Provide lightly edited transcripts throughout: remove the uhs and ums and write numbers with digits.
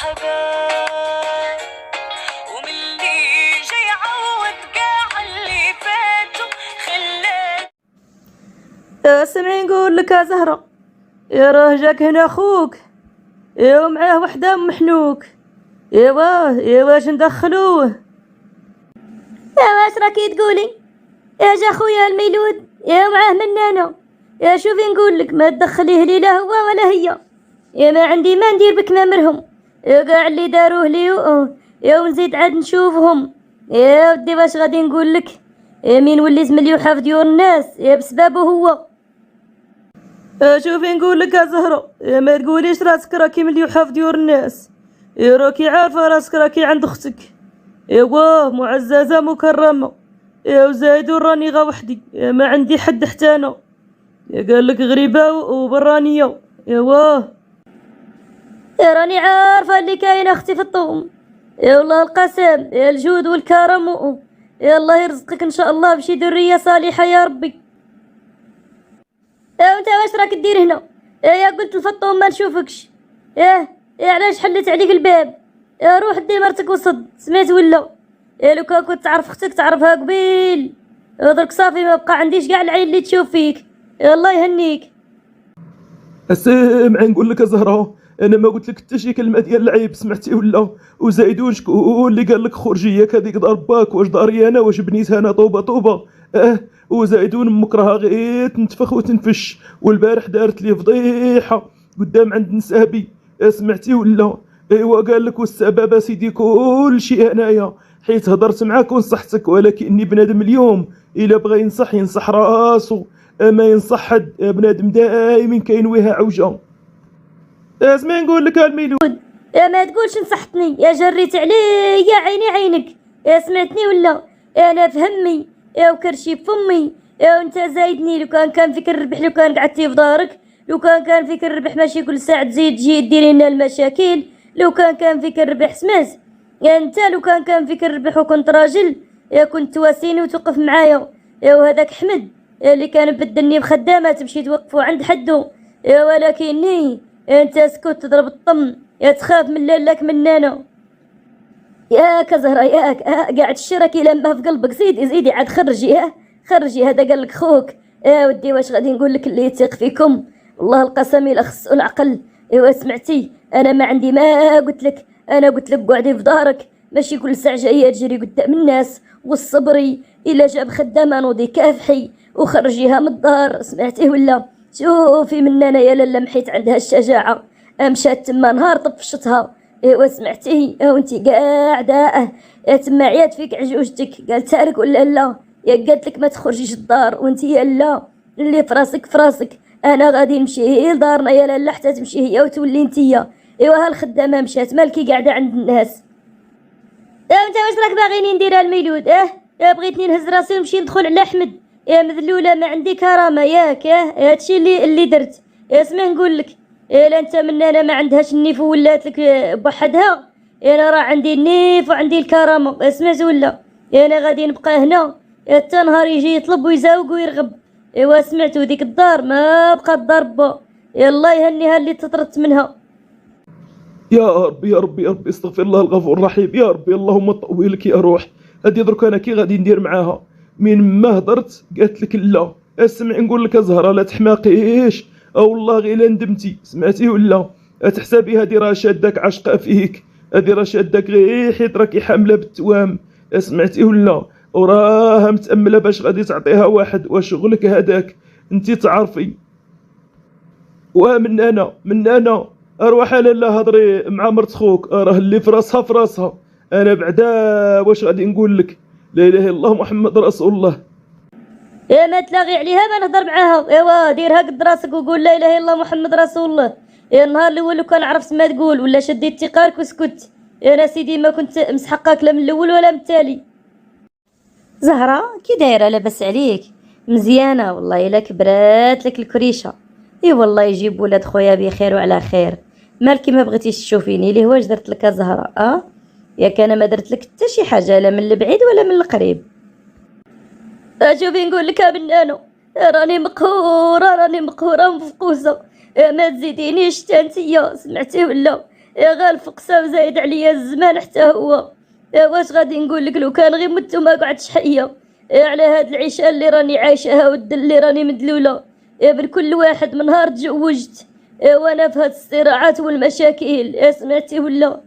مرحبا، ومن اللي جاي يعوض كاع اللي فاتوا خلات. سمعي نقول لك يا زهرة، يا راه جاك هنا اخوك ومعاه وحده محنوك. ايوا واش ندخلوه؟ واش راكي تقولي؟ جا خويا الميلود معاه منانو. شوفي نقول لك، ما تدخليه لي لا هو ولا هي. ما عندي ما ندير بك نمرهم كاع اللي داروه لي ونزيد عاد نشوفهم. ودي واش غادي نقول لك؟ مين وليت مليوحه في ديور الناس بسببه هو. شوفي نقول لك يا زهرة، ما تقوليش راسك راكي مليوحة في ديور الناس. راكي عارفة راسك راكي عند اختك، معززة مكرمة. وزايد راني غا وحدي، ما عندي حد حتى انا. قال لك غريبة وبرانية. راني عارفه اللي كاينه اختي في الطوم. والله القسم الجود والكرم الله يرزقك ان شاء الله بشي ذريه صالحه يا ربي. وانت واش راك دير هنا؟ يا قلت الفطوم ما نشوفكش. علاش حلت عليك الباب؟ روح دي مرتك وصد، سمعت ولا؟ لو كان كنت تعرف اختك تعرفها قبيل. درك صافي ما بقى عنديش كاع العين اللي تشوف فيك. الله يهنيك. اسمع نقول لك يا زهره، انا ما قلت لك حتى شي كلمه ديال العيب، سمعتي ولا؟ وزايدون شكون اللي قال لك خرجي ياك هذيك دار باك؟ واش داري انا؟ واش بنيتها انا طوبه؟ وزايدون امك راها غير تنتفخ وتنفش، والبارح دارت لي فضيحه قدام عند نسابي. سمعتي ولا؟ ايوا قال لك والسبب سيدي كل شيء انايا، حيت هضرت معاك ونصحتك، ولكني بنادم اليوم الا بغى ينصح راسو، ما ينصح حد. بنادم دائما كينويها عوجه. اسمع نقول لك الميلود، ما تقولش نصحتني، جريت عليا عيني عينك. سمعتني ولا؟ انا فهمي وكرشي بفمي. وانت زايدني. لو كان فيك الربح، لو كان قعدتي في دارك، لو كان فيك الربح ماشي كل ساعه تزيد تجي ديري لنا المشاكل. لو كان فيك الربح سمعت انت، لو كان فيك الربح وكنت راجل كنت تواسيني وتوقف معايا. وهذاك حمد اللي كان بدلني بخدامه تمشي توقفوا عند حدو. ولكني انت اسكت تضرب الطم، تخاف من لك مننا. ياك زهره ياك قاعد الشرك لما في قلبك. زيدي عاد خرجي هذا قال لك خوك. ودي واش غادي نقول لك اللي يثق فيكم والله القسم الا خصو العقل. سمعتي؟ انا ما عندي ما قلت لك. انا قلت لك قعدي في دارك، ماشي كل ساعه جايه تجري قدام الناس. والصبري الا جاب خدامه نوضي كافحي وخرجيها من الدار. سمعتي ولا؟ شوفي من انا يا لاله محيت عندها الشجاعه، مشات تما نهار طفشتها. سمعتي؟ وانتي قاعده تما عيات فيك عجوجتك، قالتها لك ولا لا؟ قالت لك ما تخرجيش الدار وانتي يا لا اللي في راسك. انا غادي نمشي لدارنا يا لاله حتى تمشي هي وتولي انتيا. هالخدامه مشات، مالكي قاعده عند الناس. انت واش راك باغيني ندير الميلود؟ بغيتني نهز راسي ونمشي ندخل على احمد. مذلوله ما عندي كرامه ياك. هادشي اللي درت. اسمع نقول لك، لا انت من انا ما عندهاش النيف ولات لك بوحدها. انا راه عندي النيف وعندي الكرامه. سمعت ولا؟ انا غادي نبقى هنا حتى نهار يجي يطلب ويزاوق ويرغب. سمعتوا؟ ديك الدار ما بقات ضربه. الله يهنيها اللي تطرت منها. يا ربي استغفر الله الغفور الرحيم. يا ربي اللهم طويلك يا روح. هادي درك انا كي غادي ندير معاها؟ من ما هضرت قالت لك لا. اسمع نقول لك زهره، لا تحماقيش، او والله غير لا ندمتي. سمعتي ولا؟ تحسبي هادي راه شادك عشقه فيك، هادي راه شادك غير حيت راكي حامله بالتوام. سمعتي ولا؟ وراها متامله باش غادي تعطيها واحد وشغلك هذاك انتي تعرفي. ومن انا اروح لاله هضري مع مرت خوك، راه اللي في راسها. انا بعدا واش غادي نقول لك؟ لا اله الا الله محمد رسول الله. ما تلاغي عليها ما نهضر معاها. ديرها قد راسك وقول لا اله الا الله محمد رسول الله. النهار الاول لو كان عرفت ما تقول ولا شديت تقارك وسكت، انا سيدي ما كنت مسحقاك لا من الاول ولا من التالي. زهرة كي دايره؟ لاباس عليك؟ مزيانه والله الا كبرات لك الكريشه. والله يجيب ولاد خويا بخير وعلى خير. مالكي ما بغيتيش تشوفيني؟ ليه واش درت لك زهره؟ ياك انا ما درت لك حتى شي حاجه، لا من البعيد ولا من القريب. شوفي نقول لك يا بنانو، راني مقهوره ومفقوسه. ما تزيدينيش حتى انتيا. سمعتي ولا؟ يا غال فقسه وزايد عليا الزمان حتى هو. واش غادي نقول لك، لو كان غير مت وما قعدتش حيه على هاد العيشه اللي راني عايشاها والدل اللي راني مدلوله بكل واحد من نهار تزوجت وانا في هاد الصراعات والمشاكل. سمعتي ولا؟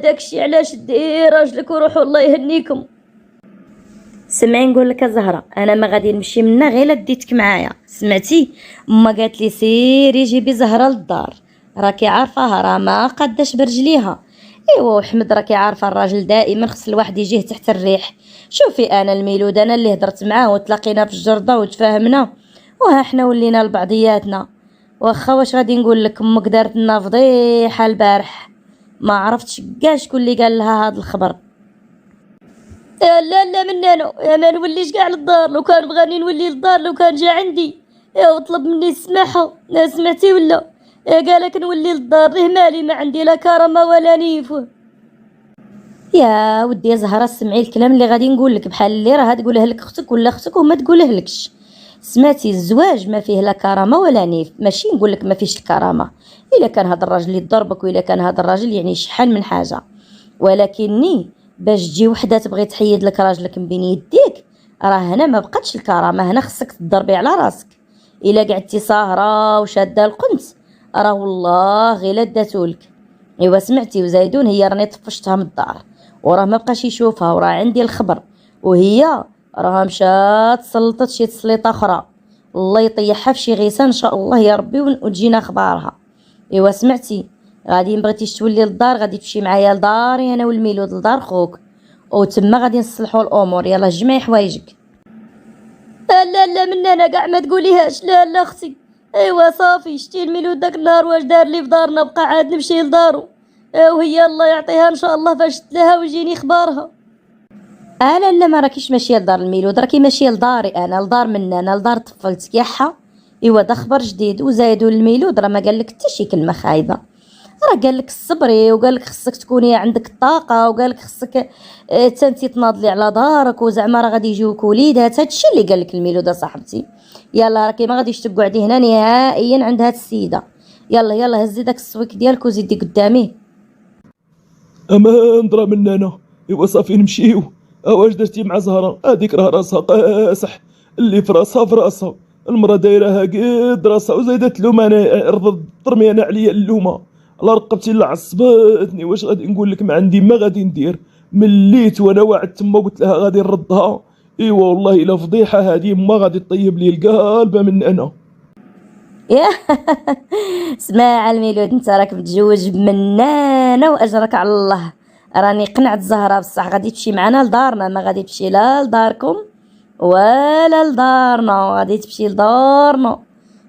داكشي علاش دي راجلك وروحوا الله يهنيكم. سمعي نقول لك زهره، انا ما غادي نمشي منا غير لا ديتك معايا، سمعتي؟ اما قالت لي سيري جيبي زهره للدار، راكي عارفه راه ما قداش برجليها. ايوا وحمد راكي عارفه الراجل دائما خص الواحد يجيه تحت الريح. شوفي انا الميلود انا اللي هدرت معاه وتلاقينا في الجرده وتفاهمنا وها حنا ولينا لبعضياتنا. واخا واش غادي نقول لك، امك دارت لنا فضيحه البارح، ما عرفتش كاع شكون اللي قال لها هذا الخبر. لا لا من انا ما نوليش كاع للدار، لو كان بغاني نولي للدار لو كان جا عندي وطلب مني السماحه. سمعتي ولا؟ قالك نولي للدار، ليه مالي ما عندي لا كرامه ولا نيف. يا ودي يا زهره سمعي الكلام اللي غادي نقول لك، بحال اللي راه تقولها لك اختك ولا اختك وما تقولها لكش. سمعتي؟ الزواج ما فيه لا كرامه ولا نيف، ماشي نقول لك ما فيش الكرامه الا كان هذا الراجل اللي ضربك والا كان هذا الراجل يعني شحال من حاجه، ولكني باش تجي وحده تبغي تحيد لك راجلك من بين يديك راه هنا ما بقاتش الكرامه، هنا خصك تضربي على راسك. الا قعدتي ساهره وشاده القنت راه والله غير لداتولك. ايوا سمعتي؟ وزايدون هي راني طفشتها من الدار وراه ما بقاش يشوفها وراه عندي الخبر، وهي راه مشات سلطت شي تسليطه اخرى، الله يطيحها في شي غيسان ان شاء الله يا ربي وتجينا اخبارها. ايوا سمعتي؟ غادي مبغيتيش تولي للدار غادي تمشي معايا لداري انا والميلود لدار خوك وتما غادي نصلحوا الامور. يلا جمعي حوايجك. لا لا من انا كاع ما تقوليهاش. لا لا اختي. ايوا صافي، شتي الميلود داك النهار واش دار لي في دارنا، بقى عاد نمشي لدارو وهي الله يعطيها ان شاء الله فاش تلاها ويجيني اخبارها. لا لا ما راكيش ماشيه لدار الميلود، راكي ماشيه لداري انا، لدار من انا، لدار طفلتك ياحا. ايوا دا خبر جديد. وزايدو الميلود راه ما قال لك حتى شي كلمه خايبه، راه قال لك صبري وقال لك خصك تكوني عندك الطاقه وقال لك خصك تنتي تناضلي على دارك وزعما راه غادي يجيوك وليدات. هادشي اللي قال لك الميلود صاحبتي. يلا راكي ما غاديش تقعدي هنا نهائيا عند هاد السيده. يلا يلا هزي داك السويك ديالك وزيدي قدامي. امان درا من انا. ايوا صافي نمشيو. واش درتي مع زهره؟ هذيك راه راسها قاسح، اللي في راسها في راسها، المرا دايرها قد راسها وزايده تلوم انا، ترمي انا عليا اللومه على رقبتي اللي عصبتني. واش غادي نقول لك؟ ما عندي ما غادي ندير، مليت وانا واعد تما قلت لها غادي نردها. ايوا والله الا فضيحه هذه ما غادي طيب لي القلب من انا. يا اسمع الميلود، انت راك متزوج بمنانه واجرك على الله. راني قنعت زهره بصح غادي تمشي معنا لدارنا، ما غادي تمشي لا لداركم ولا لدارنا، غادي تمشي لدارنا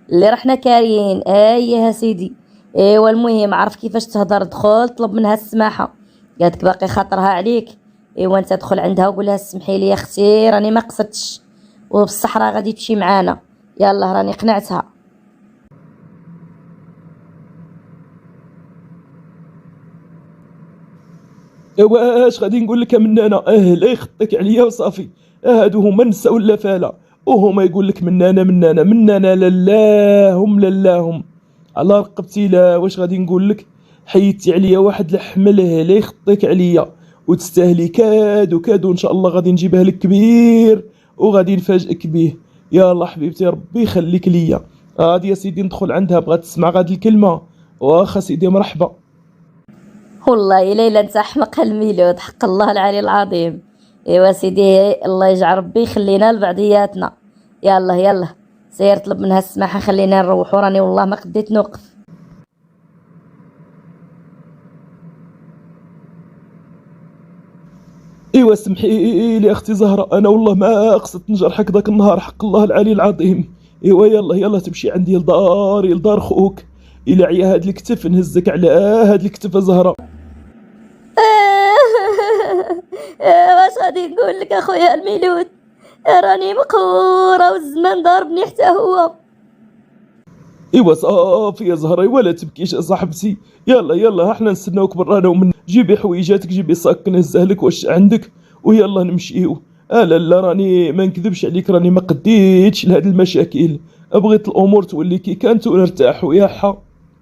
اللي رحنا كاريين. يا سيدي. ايوا المهم عرف كيفاش تهضر، دخل طلب منها السماحه، قالت باقي خاطرها عليك. ايوا انت دخل عندها وقول لها سمحي لي يا اختي راني ما قصدتش وبصح راه غادي تمشي معانا. يلا راني قنعتها. واش غادي نقول لك من انا؟ لا يخطيك عليا وصافي. هادو هما النساء ولا فالا، وهما يقول لك من انا للاهم للاهم على رقبتي. لا واش غادي نقول لك؟ حيدتي عليا واحد الحمل لا يخطيك عليا وتستاهلي كادو ان شاء الله غادي نجيبها لك كبير وغادي نفاجئك به. يلا حبيبتي ربي يخليك ليا. غادي يا سيدي ندخل عندها، بغات تسمع غاد الكلمه. واخا سيدي مرحبا. والله ليلى انت احمق الميلود، حق الله العلي العظيم. ايوا سيدي الله يجعل ربي يخلينا لبعضياتنا. يلا يلا سير طلب منها السماحه خلينا نروحوا، راني والله ما قديت نوقف. ايوا سمحي لي اختي زهره، انا والله ما قصدت نجرحك ذاك النهار، حق الله العلي العظيم. ايوا يلا يلا تمشي عندي لداري لدار خوك. الى عيا هاد الكتف نهزك على هاد الكتف زهره. واش غادي نقول لك اخويا الميلود، راني مقهوره والزمان ضاربني حتى هو. ايوا صافي يا زهره، ولا تبكيش يا صاحبتي. يلا يلا احنا نستناوك برانا ومن جيبي حويجاتك، جيبي صاك نهزه لك واش عندك ويلا نمشيو. لا راني ما نكذبش عليك، راني ما قديتش لهاد المشاكل، بغيت الامور تولي كي كانت ونرتاحوا يا حا.